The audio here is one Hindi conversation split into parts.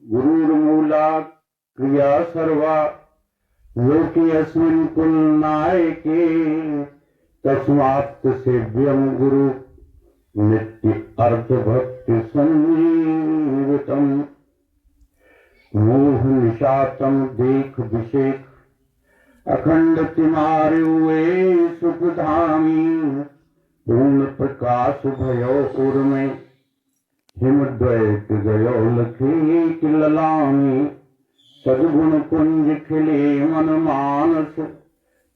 गुरुर्मूला क्रिया सर्वा लोके अस्मिन् कुलनायके तस्मात् सेव्यं गुरु नित्य अर्थ भक्ति संजीवितम् मोह निशातम देख विषेक अखंड तिमारुए सुखधामी पूर्ण प्रकाश भयो उर्मे हिमद्वैत गयो लखी किललामी सद्गुण कुंज खिले मन मानस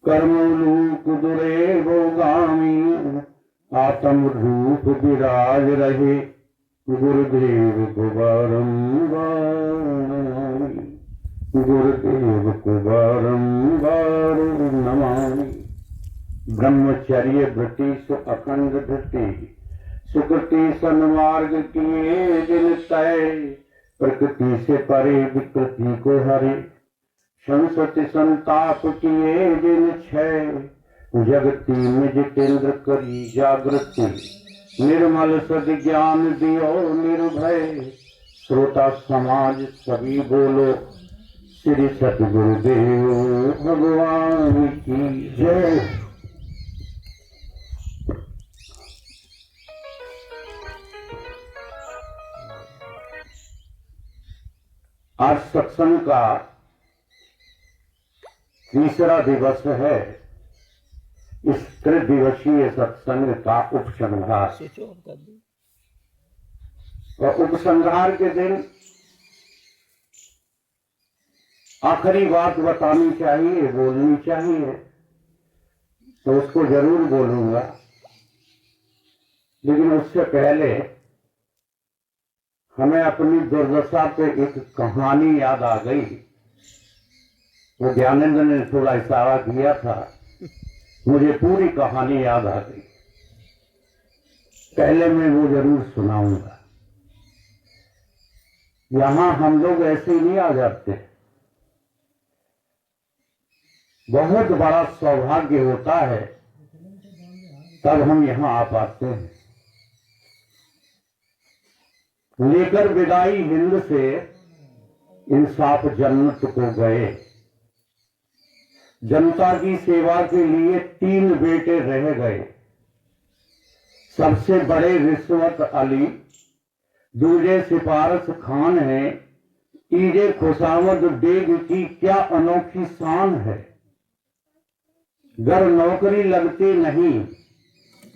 कर्मलूक दुरे भोगामी आत्म रूप विराज रहे गुरुदेव को बारंबार गुरुदेव को बारंबार नमामि। ब्रह्मचर्य व्रति सु अखंड धृति सुकृति सन्मार्ग किए दिन तय प्रकृति से परे विकृति को हरे संसति संताप किए दिन क्षय जगती में जितेंद्र करी जागृति निर्मल सद ज्ञान दियो निर्भय श्रोता समाज सभी बोलो श्री सतगुरुदेव भगवान की जय। आज सत्संग का तीसरा दिवस है। इस त्रिदिवसीय सत्संग का उपसंहार और उपसंहार के दिन आखिरी बात बतानी चाहिए, बोलनी चाहिए, तो उसको जरूर बोलूंगा। लेकिन उससे पहले हमें अपनी दुर्दशा पे एक कहानी याद आ गई। वो ज्ञानेंद्र ने थोड़ा इशारा किया था, मुझे पूरी कहानी याद आ गई। पहले मैं वो जरूर सुनाऊंगा। यहां हम लोग ऐसे ही नहीं आ जाते। बहुत बड़ा सौभाग्य होता है तब हम यहां आ पाते हैं। लेकर विदाई हिंद से इंसाफ जन्नत को गए। जनता की सेवा के लिए 3 बेटे रह गए। सबसे बड़े रिश्वत अली, दूजे सिफारस खान है। तीजे खुशामद बेग की क्या अनोखी शान है। गर नौकरी लगती नहीं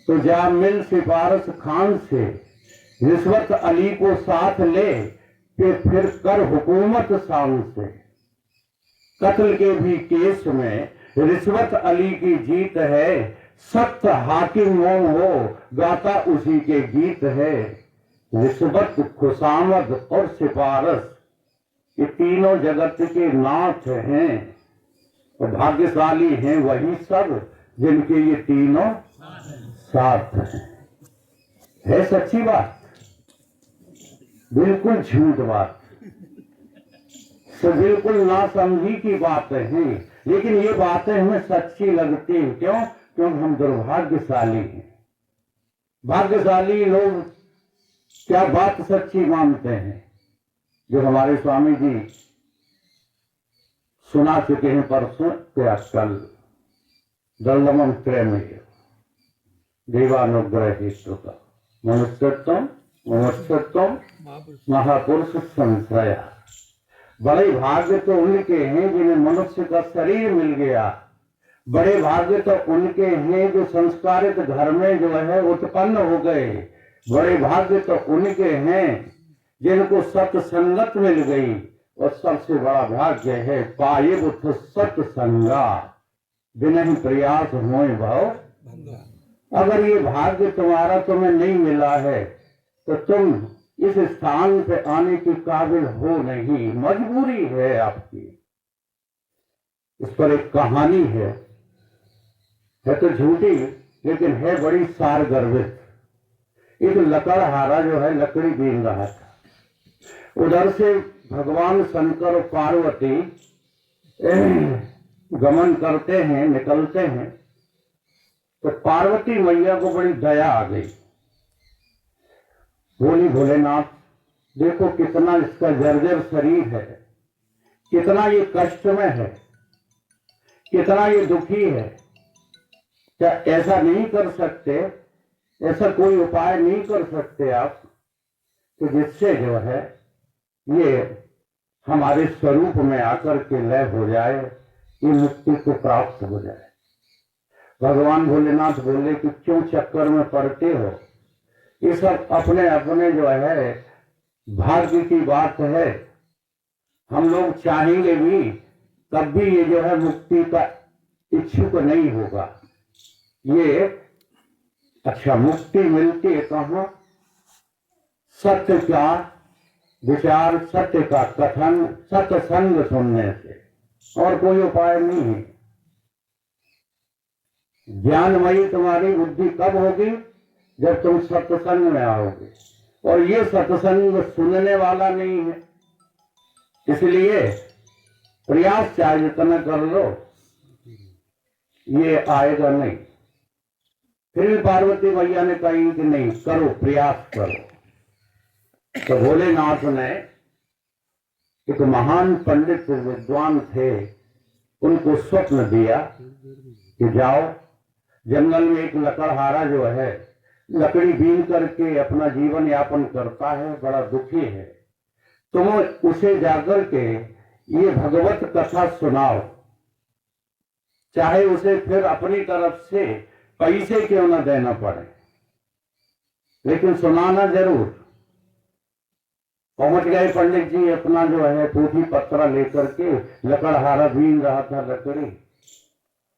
तो जा मिल सिफारस खान से, रिश्वत अली को साथ ले कि फिर कर हुकूमत शान से। कत्ल के भी केस में रिश्वत अली की जीत है। सख्त हाकिम मोम हो गाता उसी के गीत है। रिश्वत, खुशामद और सिफारस ये तीनों जगत के नाथ हैं और भाग्यशाली हैं वही सब जिनके ये तीनों साथ हैं। है सच्ची बात, बिल्कुल झूठ बात, तो बिल्कुल ना समझी की बात है। लेकिन ये बातें हमें सच्ची लगती हैं। क्यों? क्योंकि हम दुर्भाग्यशाली हैं। भाग्यशाली लोग क्या बात सच्ची मानते हैं, जो हमारे स्वामी जी सुना चुके हैं परसों क्या कल। दलदमम त्रयमेव देवानुग्रह हेतु का मनुष्यत्वम मनुष्यत्वम महापुरुष संश्रया। बड़े भाग्य तो उनके हैं जिन्हें मनुष्य का शरीर मिल गया। बड़े भाग्य तो उनके हैं जो संस्कारित घर में जो है उत्पन्न हो गए। बड़े भाग्य तो उनके हैं जिनको सत्संगत मिल गई। और सबसे बड़ा भाग्य है पाये बुद्ध सत्संगा बिना ही प्रयास होए भाव। अगर ये भाग्य तुम्हारा तुम्हें नहीं मिला है तो तुम इस स्थान पे आने के काबिल हो नहीं, मजबूरी है आपकी। इस पर एक कहानी है तो झूठी लेकिन है बड़ी सार गर्भित। एक लकड़हारा जो है लकड़ी बीन रहा था। उधर से भगवान शंकर और पार्वती गमन करते हैं, निकलते हैं। तो पार्वती मैया को बड़ी दया आ गई। बोली भोलेनाथ देखो कितना इसका जर्जर शरीर है, कितना ये कष्ट में है, कितना ये दुखी है। क्या ऐसा नहीं कर सकते, ऐसा कोई उपाय नहीं कर सकते आप कि जिससे जो है ये हमारे स्वरूप में आकर के लय हो जाए, ये मुक्ति को प्राप्त हो जाए। भगवान भोलेनाथ बोले कि क्यों चक्कर में पड़ते हो, ये सब अपने अपने जो है भाग्य की बात है। हम लोग चाहेंगे भी तब भी ये जो है मुक्ति का इच्छुक नहीं होगा। ये अच्छा मुक्ति मिलती है कहाँ? सत्य का विचार, सत्य का कथन, सत्संग सुनने से, और कोई उपाय नहीं है। ज्ञानमयी तुम्हारी बुद्धि कब होगी? जब तुम सत्संग में आओगे, और ये सत्संग सुनने वाला नहीं है। इसलिए प्रयास चाहे जितना कर लो, ये आएगा नहीं। फिर भी पार्वती मैया ने कही कि नहीं, करो, प्रयास करो। तो भोलेनाथ ने एक महान पंडित विद्वान थे, उनको स्वप्न दिया कि जाओ जंगल में एक लकड़हारा जो है लकड़ी बीन करके अपना जीवन यापन करता है, बड़ा दुखी है। तुम उसे जाकर के ये भगवत कथा सुनाओ, चाहे उसे फिर अपनी तरफ से पैसे क्यों न देना पड़े, लेकिन सुनाना जरूर। पहुंच गए पंडित जी, अपना जो है पोथी पत्रा लेकर के, लकड़हारा बीन रहा था लकड़ी,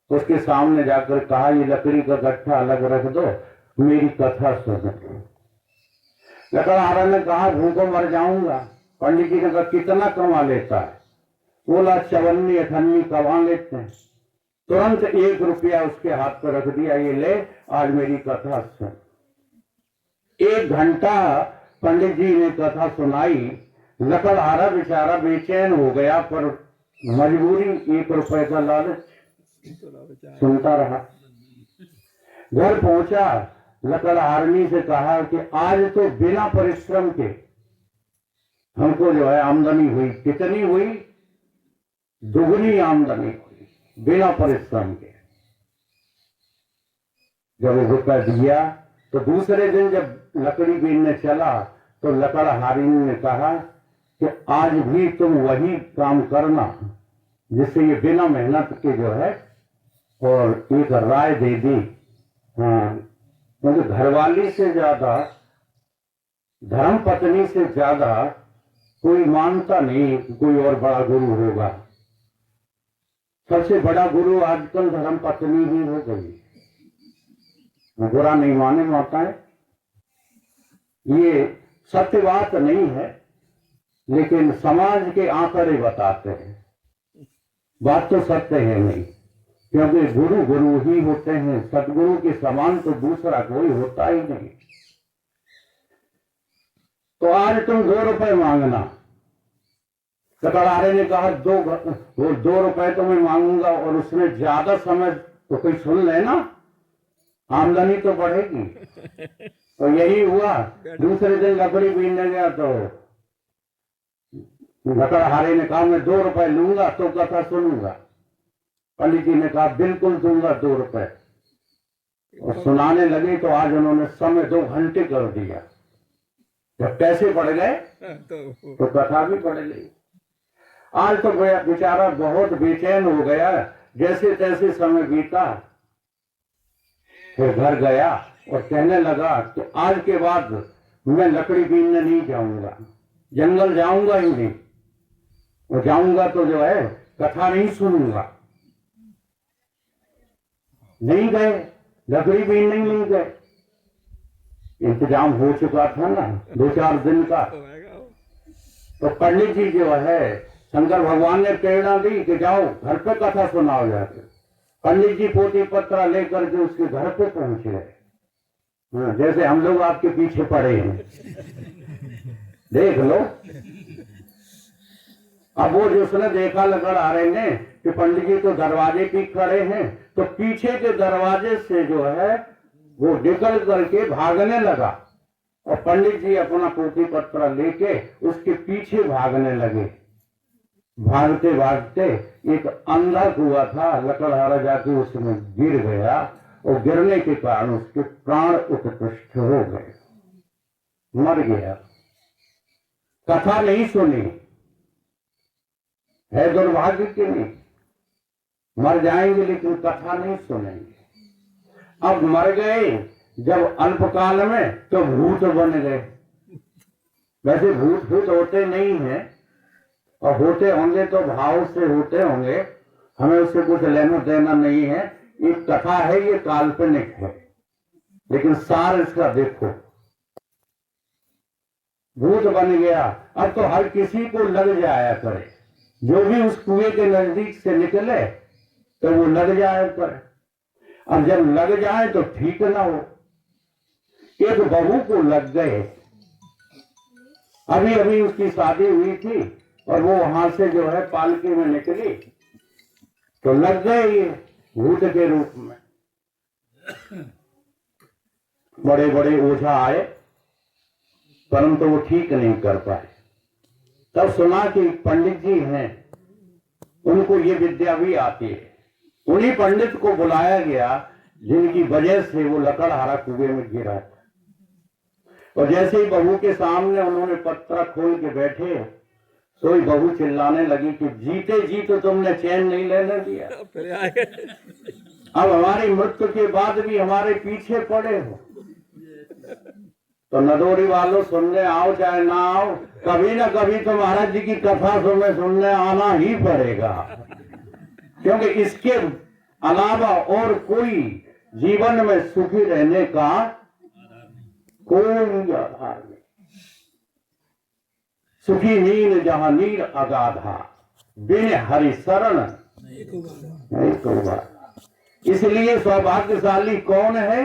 उसके सामने जाकर कहा ये लकड़ी का गट्ठा अलग रख दो, मेरी कथा सुनो। लकड़हारा ने कहा भूखों मर जाऊंगा। पंडित जी ने कहा कितना कमा लेता है? बोला 54-58 कमा लेते हैं। तुरंत 1 रुपया उसके हाथ पर रख दिया, ये ले आज मेरी कथा सुन। 1 घंटा पंडित जी ने कथा सुनाई। लकड़हारा बेचारा बेचैन हो गया, पर मजबूरी 1 रुपए का लालच, सुनता रहा। घर पहुंचा, लकड़हारनी से कहा कि आज तो बिना परिश्रम के हमको जो है आमदनी हुई। कितनी हुई? दुगनी आमदनी हुई, बिना परिश्रम के। जब रुपया दिया तो दूसरे दिन जब लकड़ी बीनने चला तो लकड़हारिनी ने कहा कि आज भी तुम वही काम करना जिससे ये बिना मेहनत के जो है, और एक राय दे दी। हाँ, क्योंकि घरवाली से ज्यादा, धर्म पत्नी से ज्यादा कोई मानता नहीं कि कोई और बड़ा गुरु होगा। सबसे बड़ा गुरु आजकल धर्म पत्नी ही हो गई। बुरा नहीं माने माताएं, ये सत्य बात नहीं है, लेकिन समाज के आंकड़े बताते हैं। बात तो सत्य है नहीं, क्योंकि गुरु गुरु ही होते हैं, सदगुरु के समान तो दूसरा कोई होता ही नहीं। तो आज तुम 2 रुपए मांगना। लकड़हारे ने कहा 2 रुपए तो मैं मांगूंगा, और उसमें ज्यादा समय तो कोई सुन लेना, आमदनी तो बढ़ेगी। तो यही हुआ। दूसरे दिन लकड़ी बीनने गया तो लकड़हारे ने कहा मैं 2 रुपए लूंगा तो कथा सुनूंगा। पंडित जी ने कहा बिल्कुल दूंगा 2 रुपए, और सुनाने लगे तो आज उन्होंने समय 2 घंटे कर दिया। जब पैसे बढ़ गए तो कथा भी बढ़ गई। आज तो बेचारा बहुत बेचैन हो गया। जैसे तैसे समय बीता, फिर घर गया और कहने लगा कि आज के बाद मैं लकड़ी बीनने नहीं जाऊंगा, जंगल जाऊंगा ही नहीं, और जाऊंगा तो जो है कथा नहीं सुनूंगा। नहीं गए, लकड़ी बीनने नहीं गए। इंतजाम हो चुका था ना 2-4 दिन का। तो पंडित जी जो है, शंकर भगवान ने प्रेरणा दी कि जाओ घर पे कथा सुनाओ जाके। पंडित जी पोथी पत्रा लेकर के उसके घर पे पहुंच गए। जैसे हम लोग आपके पीछे पड़े हैं, देख लो। अब वो जिसने देखा लकड़हारे ने कि पंडित जी तो दरवाजे पे खड़े हैं, तो पीछे के दरवाजे से जो है वो निकल करके भागने लगा। और पंडित जी अपना पोथी पत्र लेके उसके पीछे भागने लगे। भागते भागते एक अंधा कुआं था, लकड़हारा जाके उसमें गिर गया और गिरने के कारण उसके प्राण उत्कृष्ट हो गए, मर गया। कथा नहीं सुनी, है दुर्भाग्य की नहीं, मर जाएंगे लेकिन कथा नहीं सुनेंगे। अब मर गए जब अल्पकाल में तो भूत बन गए। वैसे भूत भूत होते नहीं हैं, और होते होंगे तो भाव से होते होंगे, हमें उससे कुछ लेना देना नहीं है। एक कथा है, ये काल्पनिक है, लेकिन सार इसका देखो। भूत बन गया। अब तो हर किसी को लग जाया करे, जो भी उस कुएं के नजदीक से निकले तो वो लग जाया करे। अब जब लग जाए तो ठीक ना हो। एक बहू को लग गए, अभी अभी उसकी शादी हुई थी और वो वहां से जो है पालकी में निकली तो लग गए ये भूत के रूप में। बड़े बड़े ओझा आए परंतु वो ठीक नहीं कर पाए। तब सुना कि पंडित जी हैं, उनको ये विद्या भी आती है। उन्हीं पंडित को बुलाया गया जिनकी वजह से वो लकड़हारा कुएं में गिरा था। और जैसे ही बहू के सामने उन्होंने पत्रा खोल के बैठे, तो बहू चिल्लाने लगी कि जीते जी तो तुमने चैन नहीं लेने दिया, अब हमारी मृत्यु के बाद भी हमारे पीछे पड़े हो। तो नदोरी वालों, सुनने आओ चाहे ना आओ, कभी ना कभी तो महाराज जी की कथा सुनने आना ही पड़ेगा, क्योंकि इसके अलावा और कोई जीवन में सुखी रहने का कोई आधार नहीं। सुखी नील जहां नील अगाधा, बिन हरि शरण नहीं तो बात। इसलिए सौभाग्यशाली कौन है?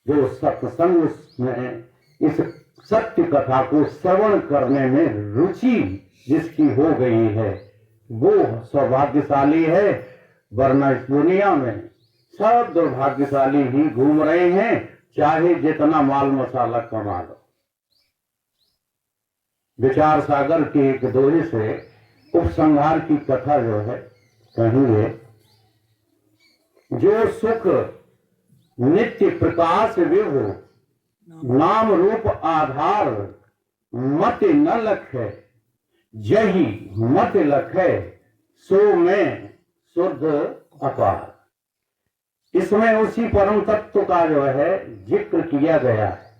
जो सत्संग में इस सत्य कथा को श्रवण करने में रुचि जिसकी हो गई है, वो सौभाग्यशाली है। वरना इस दुनिया में सब दुर्भाग्यशाली ही घूम रहे हैं, चाहे जितना माल मसाला कमा लो। विचार सागर के एक दोहे से उपसंहार की कथा जो है कहेंगे, जो सुख नित्य प्रकाश विभु, नाम रूप आधार, मत न लखे, जही मत लखे, सो में शुद्ध अपार। इसमें उसी परम तत्व का जो है जिक्र किया गया है,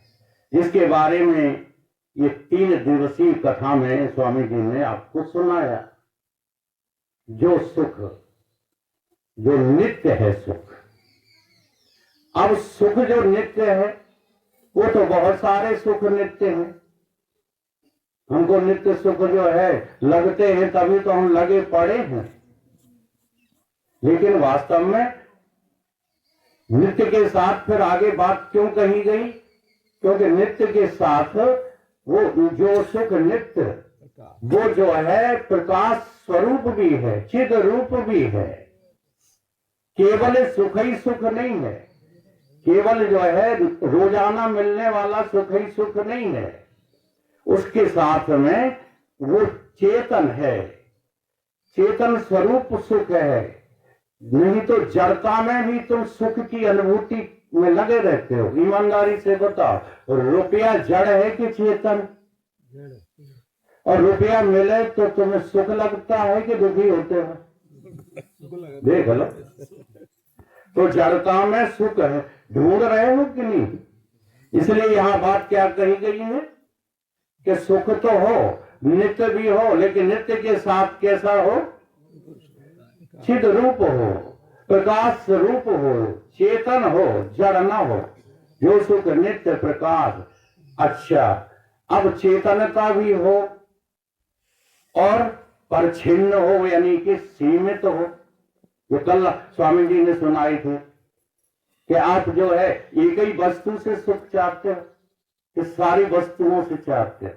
जिसके बारे में ये 3 दिवसीय कथा में स्वामी जी ने आपको सुनाया। जो सुख, जो नित्य है सुख। अब सुख जो नित्य है, वो तो बहुत सारे सुख नित्य हैं। हमको नित्य सुख जो है लगते हैं, तभी तो हम लगे पड़े हैं। लेकिन वास्तव में नित्य के साथ फिर आगे बात क्यों कही गई? क्योंकि नित्य के साथ वो जो सुख नित्य, वो जो है प्रकाश स्वरूप भी है, चिद रूप भी है। केवल सुख ही सुख नहीं है, केवल जो है रोजाना मिलने वाला सुख ही सुख नहीं है। उसके साथ में वो चेतन है, चेतन स्वरूप सुख है। नहीं तो जड़ता में भी तुम सुख की अनुभूति में लगे रहते हो। ईमानदारी से बताओ, रुपया जड़ है कि चेतन? और रुपया मिले तो तुम्हें सुख लगता है कि दुखी होते हो? देख लो, तो जड़ता में सुख है, ढूंढ रहे हो कि नहीं? इसलिए यहाँ बात क्या कही गई है कि सुख तो हो, नित्य भी हो, लेकिन नित्य के साथ कैसा हो? चिद रूप हो, प्रकाश रूप हो, चेतन हो, जड़ न हो। जो सुख नित्य प्रकाश। अच्छा, अब चेतनता भी हो और परछिन्न हो, यानी कि सीमित हो। जो कल स्वामी जी ने सुनाई थी कि आप जो है एक ही वस्तु से सुख चाहते हो कि सारी वस्तुओं से चाहते हो?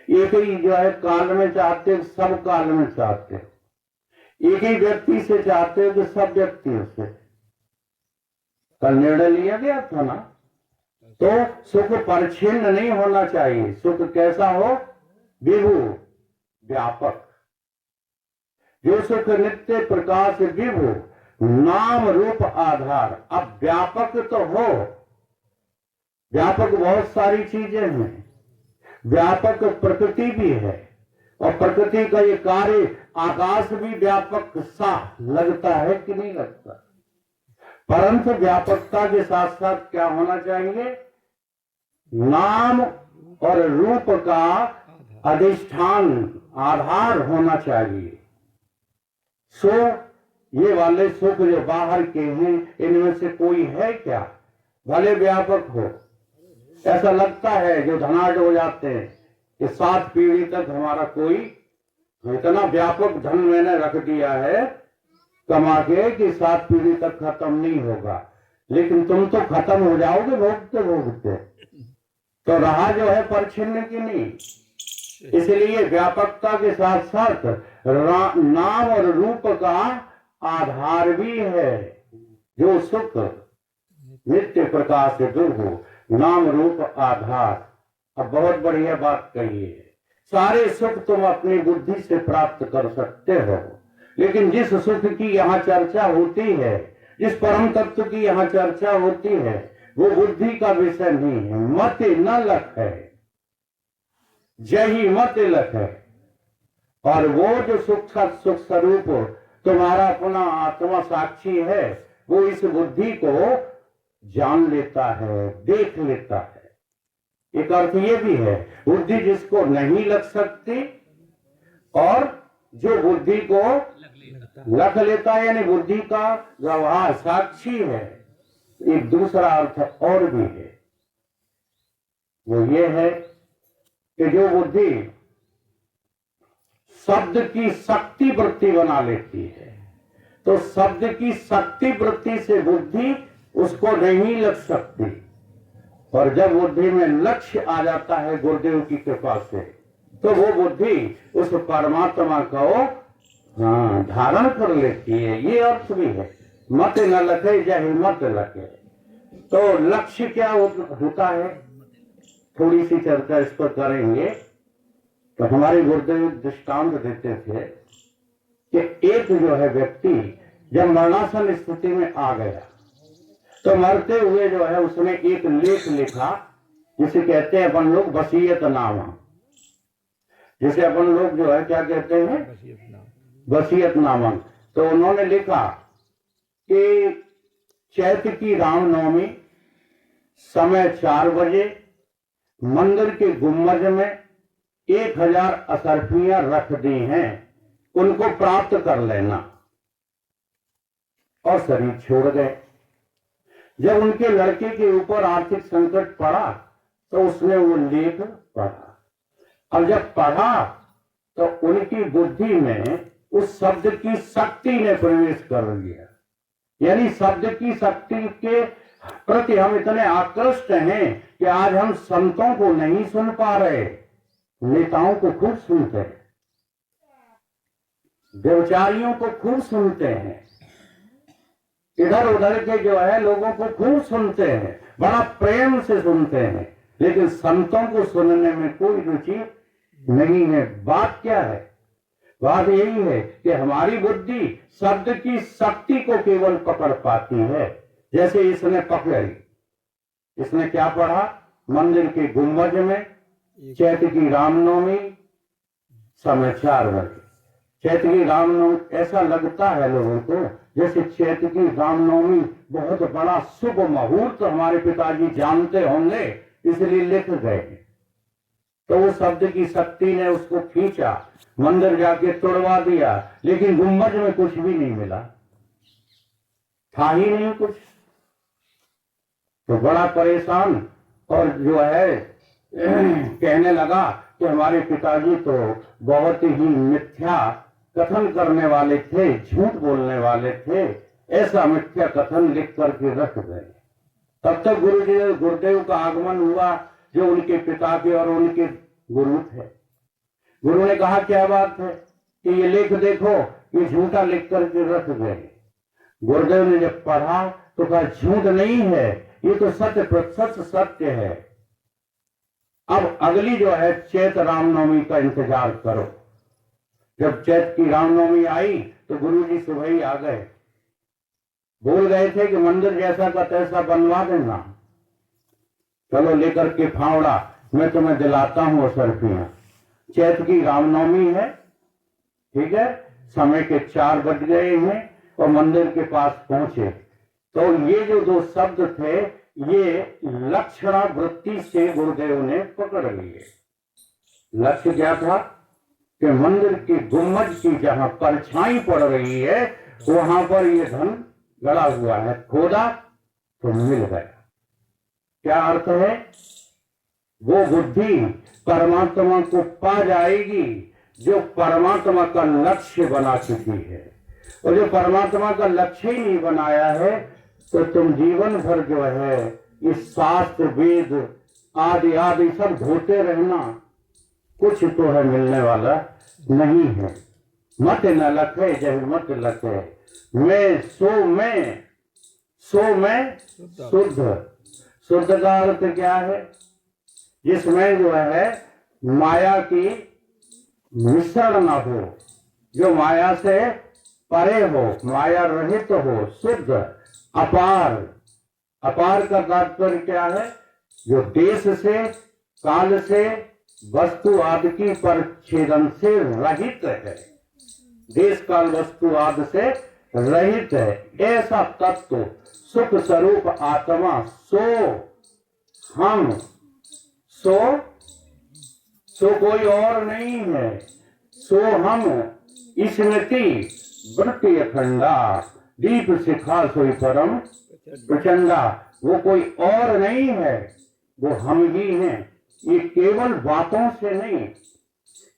एक ही जो है काल में चाहते हो, सब काल में चाहते हो? एक ही व्यक्ति से चाहते हो कि सब व्यक्तियों से? कल निर्णय लिया गया था ना तो सुख परिच्छिन्न नहीं होना चाहिए। सुख कैसा हो? विभु, व्यापक। जो सुख नित्य प्रकाश विभु, नाम रूप आधार। अब व्यापक तो हो, व्यापक बहुत सारी चीजें हैं, व्यापक प्रकृति भी है, और प्रकृति का ये कार्य आकाश भी व्यापक सा लगता है कि नहीं लगता? परंतु व्यापकता के साथ साथ क्या होना चाहिए? नाम और रूप का अधिष्ठान, आधार होना चाहिए। सो ये वाले सुख जो बाहर के हैं, इनमें से कोई है क्या? भले व्यापक हो, ऐसा लगता है जो धनाढ़ हो जाते हैं कि 7 पीढ़ी तक हमारा कोई, इतना व्यापक धन मैंने रख दिया है कमा के कि 7 पीढ़ी तक खत्म नहीं होगा। लेकिन तुम तो खत्म हो जाओगे भोगते भोगते। तो रहा जो है परिच्छिन्न की नहीं। इसलिए व्यापकता के साथ साथ नाम और रूप का आधार भी है। जो सुख नित्य प्रकाश से दूर हो, नाम रूप आधार। अब बहुत बढ़िया बात कही है। सारे सुख तुम अपनी बुद्धि से प्राप्त कर सकते हो, लेकिन जिस सुख की यहाँ चर्चा होती है, जिस परम तत्व की यहाँ चर्चा होती है, वो बुद्धि का विषय नहीं है। मत न लख है, जही मत लख है। और वो जो सुख स्वरूप तुम्हारा अपना आत्मा साक्षी है, वो इस बुद्धि को जान लेता है, देख लेता है। एक अर्थ ये भी है, बुद्धि जिसको नहीं लग सकती और जो बुद्धि को लख लेता है, यानी बुद्धि का व्यवहार साक्षी है। एक दूसरा अर्थ और भी है, वो ये है कि जो बुद्धि शब्द की शक्ति वृत्ति बना लेती है, तो शब्द की शक्ति वृत्ति से बुद्धि उसको नहीं लग सकती। और जब बुद्धि में लक्ष्य आ जाता है गुरुदेव की कृपा से, तो वो बुद्धि उस परमात्मा को धारण कर लेती है। ये अर्थ भी है, मत न लखे जय मत लखे। तो लक्ष्य क्या होता है, थोड़ी सी चर्चा इस पर करेंगे। तो हमारे गुरुदेव दृष्टांत देते थे कि एक जो है व्यक्ति जब मरणासन स्थिति में आ गया, तो मरते हुए जो है उसने एक लेख लिखा, जिसे कहते हैं अपन लोग वसीयत नामा। जिसे अपन लोग जो है क्या कहते हैं, वसीयत नामा। तो उन्होंने लिखा कि चैत्र की रामनवमी समय 4 बजे मंदिर के गुम्बज में 1000 असरफियां रख दी हैं, उनको प्राप्त कर लेना। और शरीर छोड़ गए। जब उनके लड़के के ऊपर आर्थिक संकट पड़ा, तो उसने वो लेख पढ़ा। और जब पढ़ा तो उनकी बुद्धि में उस शब्द की शक्ति ने प्रवेश कर लिया। यानी शब्द की शक्ति के प्रति हम इतने आकृष्ट हैं कि आज हम संतों को नहीं सुन पा रहे, नेताओं को खूब सुनते हैं, व्यभिचारियों को खूब सुनते हैं, इधर उधर के जो है लोगों को खूब सुनते हैं, बड़ा प्रेम से सुनते हैं, लेकिन संतों को सुनने में कोई रुचि नहीं है। बात क्या है? बात यही है कि हमारी बुद्धि शब्द की शक्ति को केवल पकड़ पाती है। जैसे इसने पकड़ी, इसने क्या पढ़ा, मंदिर के गुम्बज में चैत्र की रामनवमी समय 4 बजे। चैत्र की रामनवमी, ऐसा लगता है लोगों को जैसे चैत्र की रामनवमी बहुत बड़ा शुभ मुहूर्त हमारे पिताजी जानते होंगे, इसलिए लिख गए। तो वो शब्द की शक्ति ने उसको खींचा, मंदिर जाके तोड़वा दिया, लेकिन गुम्बज में कुछ भी नहीं मिला, था ही नहीं कुछ। तो बड़ा परेशान और जो है कहने लगा कि हमारे पिताजी तो बहुत ही मिथ्या कथन करने वाले थे, झूठ बोलने वाले थे, ऐसा मिथ्या कथन लिख करके रख गए। तब तक गुरुदेव का आगमन हुआ, जो उनके पिता के और उनके गुरु थे। गुरु ने कहा क्या बात है कि ये लेख देखो, ये झूठा लिख करके रख गए। गुरुदेव ने जब पढ़ा तो कहा झूठ नहीं है, ये तो सत्य प्रतिशत सत्य है। अब अगली जो है चैत रामनवमी का इंतजार करो। जब चैत की रामनवमी आई तो गुरुजी सुबह ही आ गए, बोल गए थे कि मंदिर जैसा का तैसा बनवा देना, चलो लेकर के फावड़ा, मैं तुम्हें दिलाता हूं सरफियां। चैत की रामनवमी है, ठीक है, समय के 4 बज गए हैं और मंदिर के पास पहुंचे तो ये जो 2 शब्द थे ये लक्षणा वृत्ति से गुरुदेव ने पकड़ लिए। लक्ष्य क्या था कि मंदिर की गुम्बद की जहां परछाई पड़ रही है वहां पर ये धन गड़ा हुआ है, खोदा तो मिल गया। क्या अर्थ है? वो बुद्धि परमात्मा को पा जाएगी जो परमात्मा का लक्ष्य बना चुकी है, और जो परमात्मा का लक्ष्य ही नहीं बनाया है तो तुम जीवन भर जो है इस शास्त्र वेद आदि आदि सब ढोते रहना, कुछ तो है मिलने वाला नहीं है। मत न लखे जय मत लखे, मैं सो मैं शुद्ध। शुद्ध का अर्थ क्या है? जिसमें जो है माया की मिश्रण न हो, जो माया से परे हो, माया रहित हो, शुद्ध, अपार। अपार का तात्पर्य क्या है? जो देश से काल से वस्तु आदि की परिच्छेदन से रहित है, देश काल वस्तु आदि से रहित है, ऐसा तत्व सुख स्वरूप आत्मा सो हम, सो कोई और नहीं है, सो हम स्मृति वृत्ति अखंडा दीप शिखा सोई परम प्रचंडा। वो कोई और नहीं है, वो हम ही हैं। ये केवल बातों से नहीं,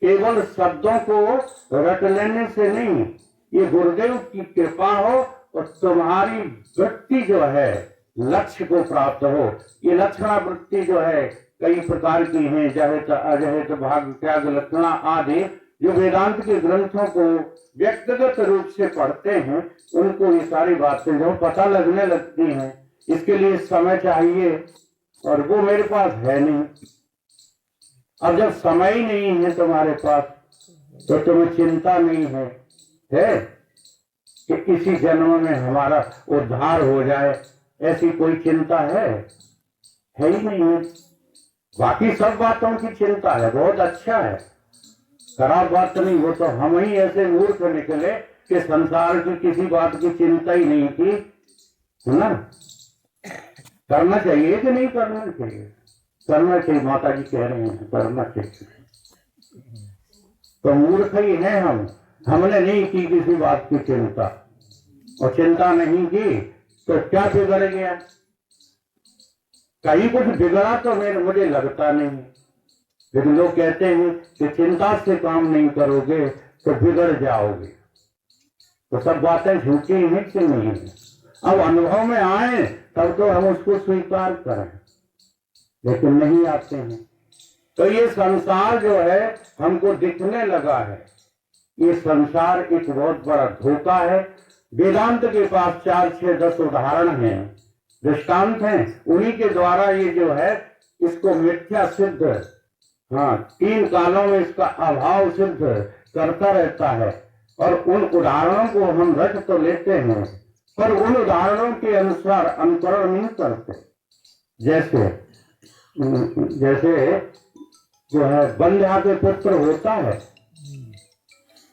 केवल शब्दों को रट लेने से नहीं, ये गुरुदेव की कृपा हो और तुम्हारी वृत्ति जो है लक्ष्य को प्राप्त हो। ये लक्षणा वृत्ति जो है कई प्रकार की हैं, जहित अजहित भाग त्याग लक्षणा आदि, जो वेदांत के ग्रंथों को व्यक्तिगत रूप से पढ़ते हैं उनको ये सारी बातें जो पता लगने लगती हैं। इसके लिए समय चाहिए और वो मेरे पास है नहीं। अब जब समय ही नहीं है तुम्हारे पास तो तुम्हें चिंता नहीं है कि इसी जन्म में हमारा उद्धार हो जाए, ऐसी कोई चिंता है ही नहीं है। बाकी सब बातों की चिंता है, बहुत अच्छा है, खराब बात नहीं। वो तो हम ही ऐसे मूर्ख निकले कि संसार की किसी बात की चिंता ही नहीं की, है ना। करना चाहिए कि नहीं करना चाहिए? करना चाहिए, माता जी कह रहे हैं करना चाहिए। तो मूर्ख ही हैं हम, हमने नहीं की किसी बात की चिंता, और चिंता नहीं की तो क्या बिगड़ गया? कहीं कुछ बिगड़ा तो मुझे लगता नहीं। लेकिन लोग कहते हैं कि चिंता से काम नहीं करोगे तो बिगड़ जाओगे। तो सब बातें झूठी हैं कि नहीं है? अब अनुभव में आए तब तो हम उसको स्वीकार करें, लेकिन नहीं आते हैं। तो ये संसार जो है हमको दिखने लगा है, ये संसार एक बहुत बड़ा धोखा है। वेदांत के पास 4, 6, 10 उदाहरण हैं, दृष्टांत हैं, उन्हीं के द्वारा ये जो है इसको मिथ्या सिद्ध, हाँ 3 कालों में इसका अभाव सिद्ध करता रहता है। और उन उदाहरणों को हम रट तो लेते हैं पर उन उदाहरणों के अनुसार अनुकरण नहीं करते। जैसे जो है बंध्या के पुत्र होता है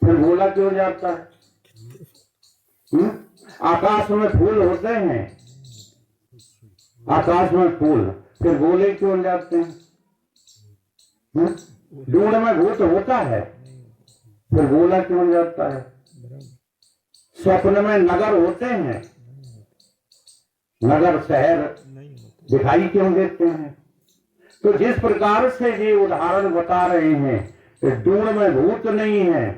फिर भोला क्यों जाता है? आकाश में फूल होते हैं, आकाश में फूल फिर भोले क्यों जाते हैं? ढूंढ में भूत होता है फिर भोला क्यों जाता है? स्वप्न में नगर होते हैं, नगर शहर दिखाई क्यों देते हैं? तो जिस प्रकार से ये उदाहरण बता रहे हैं कि दूर में भूत नहीं है,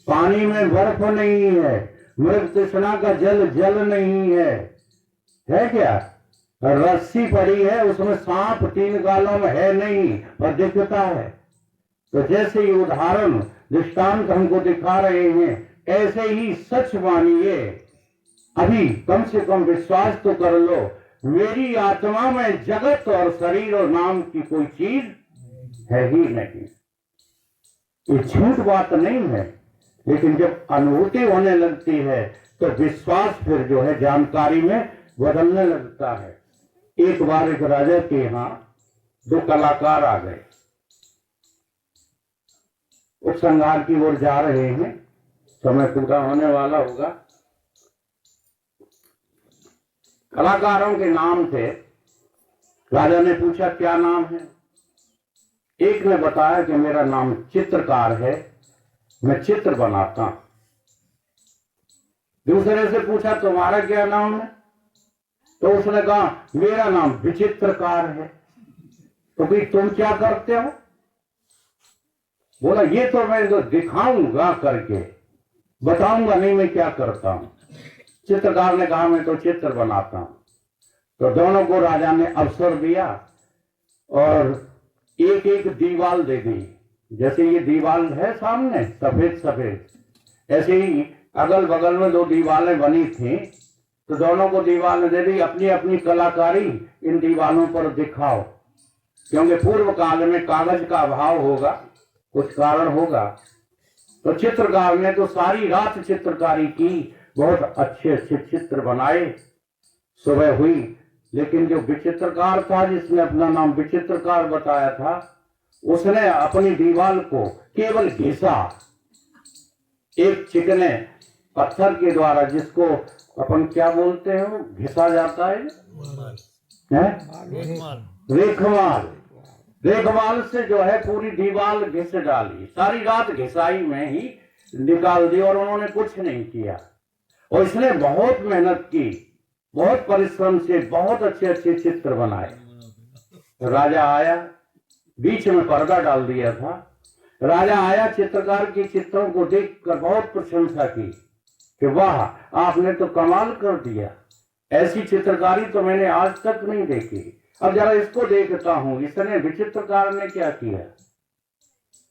पानी में बर्फ नहीं है, मृग तृष्णा का जल नहीं है क्या? रस्सी पड़ी है उसमें सांप 3 गालों में है नहीं और दिखता है। तो जैसे ये उदाहरण दृष्टांत हमको दिखा रहे हैं ऐसे ही सच मानिए। अभी कम से कम विश्वास तो कर लो मेरी आत्मा में जगत और शरीर और नाम की कोई चीज है ही नहीं। ये झूठ बात नहीं है, लेकिन जब अनुभूति होने लगती है तो विश्वास फिर जो है जानकारी में बदलने लगता है। एक बार एक राजा के यहाँ दो कलाकार आ गए, उपसंहार की ओर जा रहे हैं, समय पूरा होने वाला होगा। कलाकारों के नाम थे। राजा ने पूछा क्या नाम है? एक ने बताया कि मेरा नाम चित्रकार है, मैं चित्र बनाता हूं। दूसरे से पूछा तुम्हारा क्या नाम है? तो उसने कहा मेरा नाम विचित्रकार है। तो भाई तुम क्या करते हो? बोला ये तो मैं तो दिखाऊंगा करके, बताऊंगा नहीं मैं क्या करता हूं। चित्रकार ने कहा मैं तो चित्र बनाता हूं। तो दोनों को राजा ने अवसर दिया और एक एक दीवाल दे दी। जैसे ये दीवाल है सामने सफेद सफेद, ऐसे ही अगल बगल में दो दीवालें बनी थी, तो दोनों को दीवाल दे दी। अपनी अपनी कलाकारी इन दीवालों पर दिखाओ, क्योंकि पूर्व काल में कागज का अभाव होगा, कुछ कारण होगा। तो चित्रकार ने तो सारी रात चित्रकारी की, बहुत अच्छे अच्छे चित्र बनाए। सुबह हुई, लेकिन जो विचित्रकार था, जिसने अपना नाम विचित्रकार बताया था, उसने अपनी दीवार को केवल घिसा, एक चिकने पत्थर के द्वारा, जिसको अपन क्या बोलते हैं, घिसा जाता है, रेखमाल। रेखमाल से जो है पूरी दीवार घिस डाली, सारी रात घिसाई में ही निकाल दी और उन्होंने कुछ नहीं किया। और इसने बहुत मेहनत की, बहुत परिश्रम से बहुत अच्छे अच्छे चित्र बनाए। राजा आया, बीच में पर्दा डाल दिया था। राजा आया, चित्रकार के चित्रों को देखकर बहुत प्रशंसा की कि वाह आपने तो कमाल कर दिया, ऐसी चित्रकारी तो मैंने आज तक नहीं देखी। अब जरा इसको देखता हूं, इसने विचित्रकार ने क्या किया।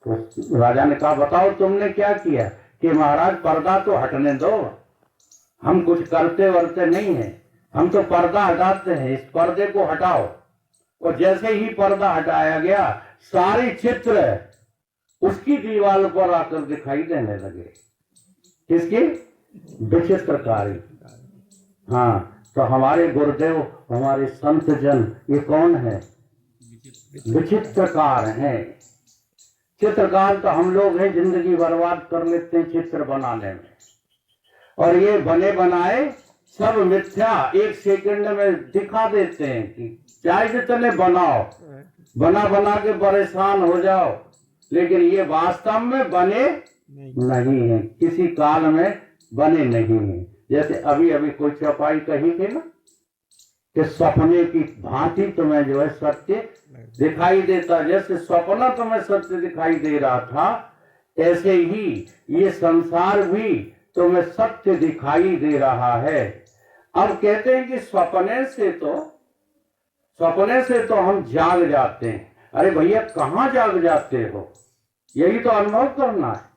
तो राजा ने कहा बताओ तुमने क्या किया? कि महाराज पर्दा तो हटने दो, हम कुछ करते वरते नहीं है, हम तो पर्दा हटाते हैं, इस पर्दे को हटाओ। और जैसे ही पर्दा हटाया गया, सारे चित्र उसकी दीवार पर आकर दिखाई देने लगे। किसकी? विचित्रकारी। हाँ, तो हमारे गुरुदेव, हमारे संत जन, ये कौन है? विचित्रकार हैं। चित्रकार तो हम लोग हैं, जिंदगी बर्बाद कर लेते हैं चित्र बनाने में, और ये बने बनाए सब मिथ्या, एक सेकंड में दिखा देते हैं कि चाहे जितने बनाओ, बना बना के परेशान हो जाओ, लेकिन ये वास्तव में बने नहीं है, किसी काल में बने नहीं है। जैसे अभी अभी कोई चौपाई कही थी ना कि सपने की भांति तुम्हें जो है सत्य दिखाई देता, जैसे सपना तुम्हें सत्य दिखाई दे रहा था, ऐसे ही ये संसार भी तुम्हें सत्य दिखाई दे रहा है। अब कहते हैं कि सपने से तो हम जाग जाते हैं। अरे भैया कहाँ जाग जाते हो? यही तो अनुभव करना है।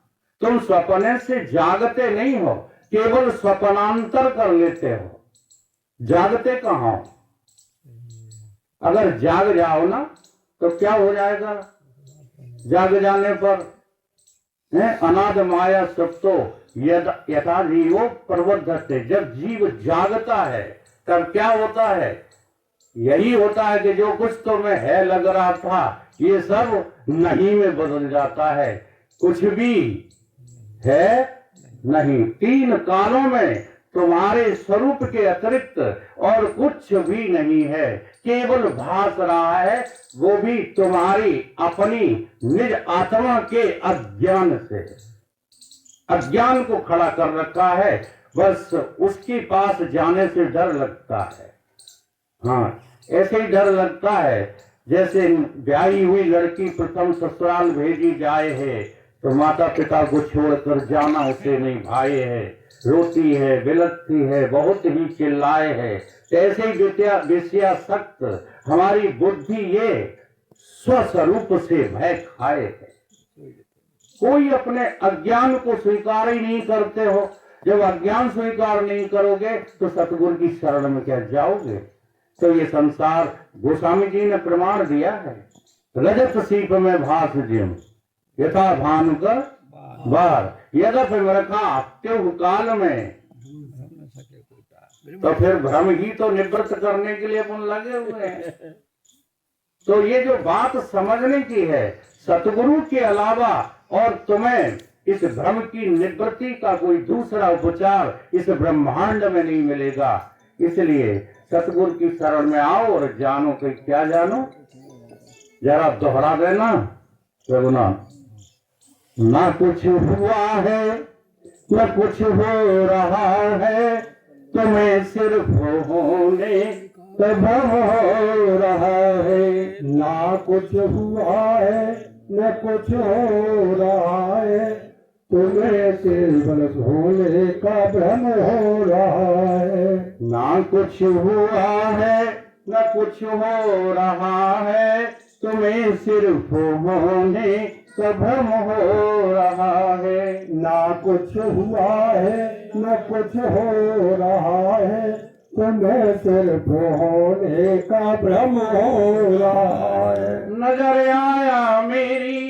तुम सपने से जागते नहीं हो, केवल स्वप्नांतर कर लेते हो, जागते कहाँ हो? अगर जाग जाओ ना तो क्या हो जाएगा? जाग जाने पर अनाद माया सप्तो यथा जीवो प्रवर्धते। जब जीव जागता है तब क्या होता है? यही होता है कि जो कुछ तो में है लग रहा था, ये सब नहीं में बदल जाता है, कुछ भी है नहीं। तीन कालों में तुम्हारे स्वरूप के अतिरिक्त और कुछ भी नहीं है, केवल भास रहा है, वो भी तुम्हारी अपनी निज आत्मा के अज्ञान से। अज्ञान को खड़ा कर रखा है, बस उसके पास जाने से डर लगता है। हाँ, ऐसे ही डर लगता है जैसे ब्याही हुई लड़की प्रथम ससुराल भेजी जाए है, तो माता पिता को छोड़कर जाना उसे नहीं भाए है, रोती है, बिलखती है, बहुत ही चिल्लाए है। ऐसे ही विषयासक्त हमारी बुद्धि ये स्वस्वरूप से भय खाए है। कोई अपने अज्ञान को स्वीकार ही नहीं करते हो। जब अज्ञान स्वीकार नहीं करोगे तो सतगुरु की शरण में क्या जाओगे? तो ये संसार गोस्वामी जी ने प्रमाण दिया है। रजत सीप में भास जिम यथा भानु का बार यद्यपि मरखा त्यों काल में। तो फिर भ्रम ही तो निवृत्त करने के लिए अपन लगे हुए हैं। तो ये जो बात समझने की है, सतगुरु के अलावा और तुम्हें इस भ्रम की निवृत्ति का कोई दूसरा उपचार इस ब्रह्मांड में नहीं मिलेगा। इसलिए सतगुरु की शरण में आओ और जानो कि क्या जानो। जरा दोहरा देना रघुनाथ। ना कुछ हुआ है न कुछ हो रहा है, तुम्हें सिर्फ होने का भ्रम हो रहा है। ना कुछ हुआ है न कुछ हो रहा है, तुम्हें सिर्फ होने का भ्रम हो रहा है। ना कुछ हुआ है न कुछ हो रहा है, तुम्हें सिर्फ होने का भ्रम हो रहा है। ना कुछ हुआ है न कुछ हो रहा है, तुम्हें सिर्फ होने का भ्रम हो रहा है। नजर आया मेरी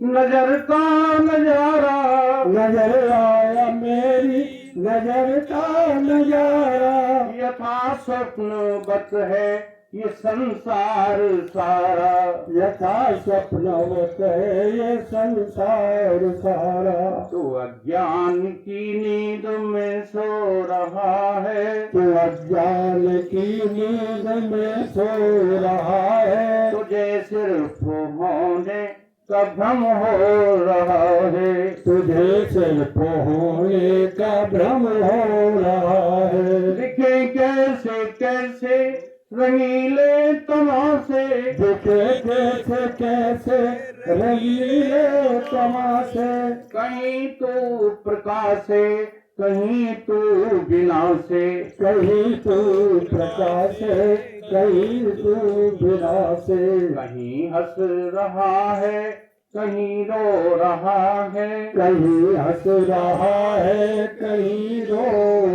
नजर का नजारा, नजर आया मेरी नजर का नजारा, यथा स्वप्न बत है ये संसार सारा। यथा स्वप्नवत है ये संसार सारा। तू अज्ञान की नींद में सो रहा है, तू अज्ञान की नींद में सो रहा है। तुझे सिर्फ होने का भ्रम हो रहा है। तुझे सिर्फ होने का भ्रम हो रहा है। दिखे कैसे कैसे रंगीले तमाशे, दिखे कैसे कैसे रंगीले तमाशे, कहीं तो प्रकाश है कहीं तो विनाशे। कहीं तो प्रकाश है कहीं तो विनाश है। कहीं हंस रहा है कहीं रो रहा है, कहीं हंस रहा है कहीं रो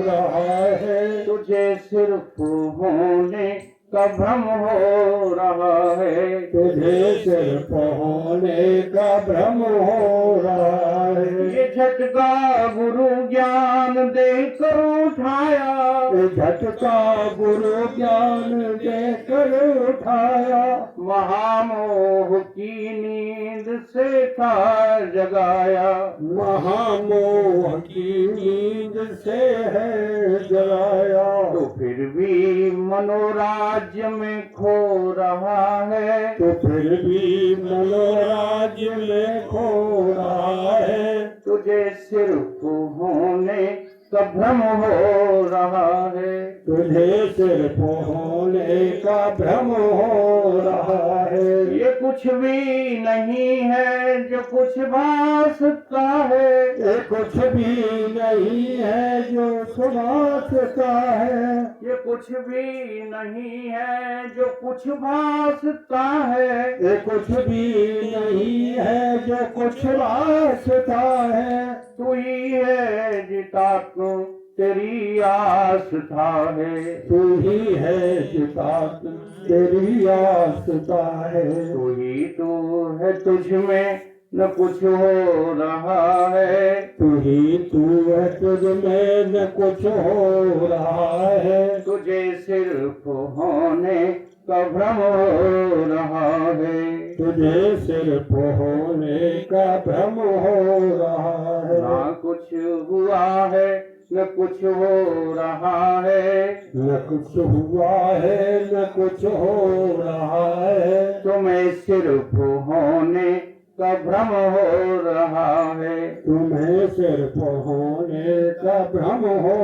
रहा है। तुझे सिर्फ होने का भ्रम हो रहा है। तुझे सिर्फ होने का भ्रम हो रहा है। ये झटका गुरु ज्ञान देकर उठाया, ये झटका गुरु ज्ञान देकर उठाया। महामोह की नींद से था जगाया। महामोह की नींद से है जगाया। तो फिर भी मनोराज्य में खो रहा है, तो फिर भी मनोराज्य में खो रहा है। तुझे सिर्फ होने का भ्रम हो रहा है। तुझे सिर्फ होने का भ्रम हो रहा है। ये कुछ भी नहीं है जो कुछ भासता है, ये कुछ भी नहीं है जो सुभाषता है। ये कुछ भी नहीं है जो कुछ भासता है। ये कुछ भी नहीं है जो कुछ वास्ता है। तू ही है जितात्म तेरी आस्था है। तू ही है जितात तेरी आस्था है। तू ही तू है तुझ में न कुछ हो रहा है। तू ही तू है तुझ में न कुछ हो रहा है। तुझे सिर्फ होने का भ्रम हो रहा है। तुझे सिर्फ होने का भ्रम हो रहा है। ना कुछ हुआ है न कुछ हो रहा है, न कुछ हुआ है न कुछ हो रहा है। तुम्हें सिर्फ होने का भ्रम हो रहा है। तुम्हें सिर्फ होने का भ्रम हो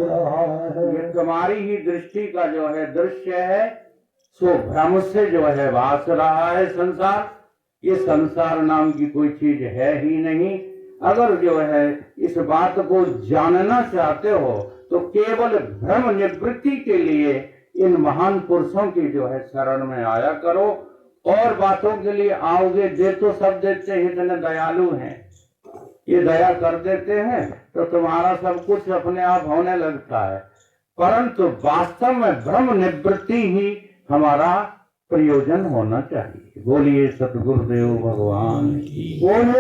रहा है। ये तुम्हारी ही दृष्टि का जो है दृश्य है, सो भ्रम से जो है भास रहा है संसार। ये संसार नाम की कोई चीज है ही नहीं। अगर जो है इस बात को जानना चाहते हो तो केवल भ्रम निवृत्ति के लिए इन महान पुरुषों की जो है शरण में आया करो। और बातों के लिए आओगे दे तो सब देते हैं, इतने दयालु हैं, ये दया कर देते हैं तो तुम्हारा सब कुछ अपने आप होने लगता है। परंतु वास्तव में भ्रम निवृत्ति ही हमारा प्रयोजन होना चाहिए। बोलिए सतगुरुदेव भगवान की। बोलो